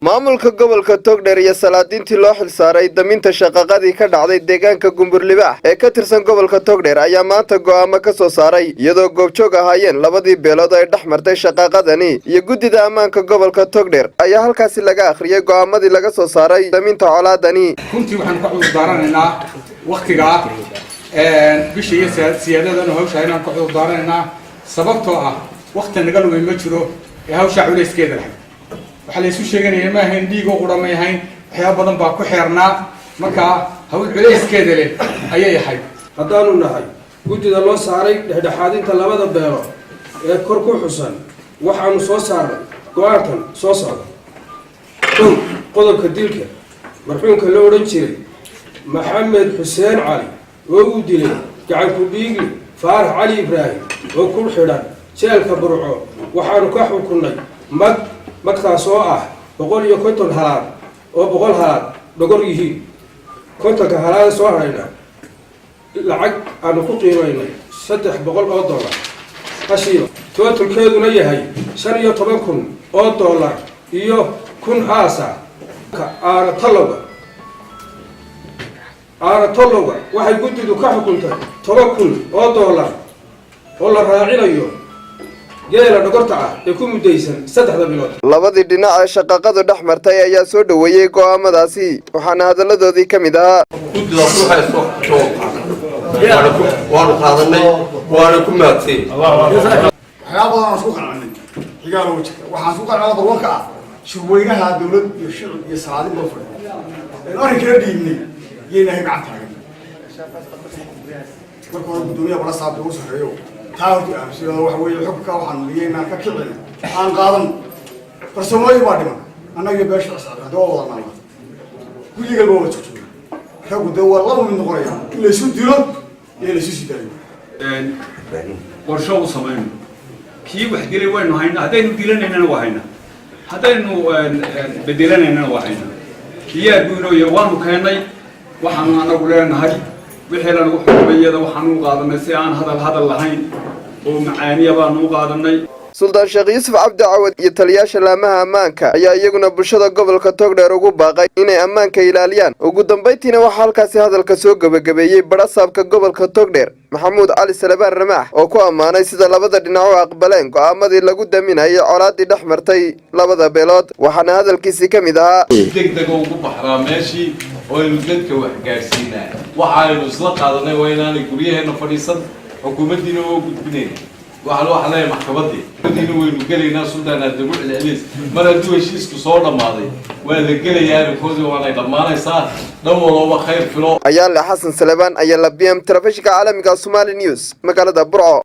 maamulka gobolka Togdheer iyo salaadiintii loo xilsaaray daminta shaqaqadii ka dhacday deegaanka Gumburlibaax ee ka tirsan gobolka Togdheer ayaa maanta go'aamo ka soo saaray iyadoo goobjoog ahaayeen labadii beelood ay dhaxmartay shaqaqadani iyo guddida ammaanka gobolka Togdheer ayaa halkaasi laga akhriyay go'aamadii laga soo saaray daminta colaadani. runtii waxaan ka cudurdaaranaynaa waqtiga bishii siyaadadana hawsha inaan ka cudurdaaranaynaa sababtoo ah waqti naga lumin ma jiro ee hawsha culeyskeeda lahayd waxaa la isu sheeganaya ma ahayn dhiigoo qudhamay ahayn waxyaaba badan baa ku xeernaa markaa hawl culeyskeeda leh ayay ahayd. haddaanu nahay guddida loo saaray dhexdhexaadinta labada beelood ee kor ku xusan waxaanu soo saarnay go'aankan soo socda kow qodobka dilka marxuumka la odhan jiray maxamed xuseen cali oo uu dilay gacanku dhiigli faarax cali ibraahim oo ku xidhan jeelka burco waxaanu ka xukunnay magtaas oo ah 150 halaad oo 100 halaad dhogor yihiin kontonka halaad soo harayna lacag aanu ku qiimaynay $300 qashiyo totalkeeduna yahay $15,000 iyo 1,000 haasa aana taloga waxay guddidu ka xukuntay $10,000 oo la raacinayo geela dhogorta ah ee ku mudaysan 3 bilood. labadii dhinac ee shaqaqadu dhaxmartay ayaa soo dhaweeyay go'aamadaasi waxaana hadaladoodii ka mid ahaa guddida waxay soo waanu qaadanay waana ku maagtay waxyaabadan isku qanacnay xigaalo wajka waxaan isku qanacnay barwanka ah shirweynaha dawlad iyo shicib iyo salaadin loo fadhiyo arrinka dhiibnay yeenahay gacan taagan marka hore gudoomiyaha bala saabta uu saxeeyo taawti ah sida wax weeye xubka waxaan leeyahay ka kicin aan qaadan farsamooyin baa dhiman annaga beesha saarada doo wada nala guriga loo wajho rag dawla laba mid noqonaya in la isu dilo iyo la isu sidaayo qorsho u sameeyno kii wax dilay waynu haynaa hadaynu dilanayna waa haynaa hadaynu bedelanayna waa haynaa kiyaa duuloyo waanu keenay waxaanu anagu leenahay wixii lagu xukumayada waxaanu qaadanay si aan hadal lahayn oo macaaniya baanu qaadanay. Sultan Sheekh Yuusuf Cabdi Cawad iyo taliyaasha laamaha ammaanka ayaa iyaguna bulshada gobolka Togdheer ugu baaqay inay ammaanka ilaaliyaan ugu dambeyntiina waxa halkaasi hadalka soo gabagabeeyay barasaabka gobolka Togdheer Maxamuud Cali Salabaan Ramaax oo ku amaanay sida labada dhinac u aqbaleen go'aamadii lagu daminayay colaadii dhaxmartay labada beelood waxaana hadalkiisii ka mid ahaa degdeg ugu baxraa meeshii oo dadka wax gaarsiinaa waxaanu isla qaadanay waa inaanay guryaheena fadhiisan xukuumaddiina oo gudbinayna waxaa loo xalay maxkamadii dadina waynu galeynaa sultaan aadabu celiis mar hadduu heshiisku soo dhamaaday waa la gelayaa koodii waanay dhamaanaysaa dhawalooba khayr filo ayaa la xasan salabaan ayaa la BM telefishinka caalamiga Somali News magaalada Burco.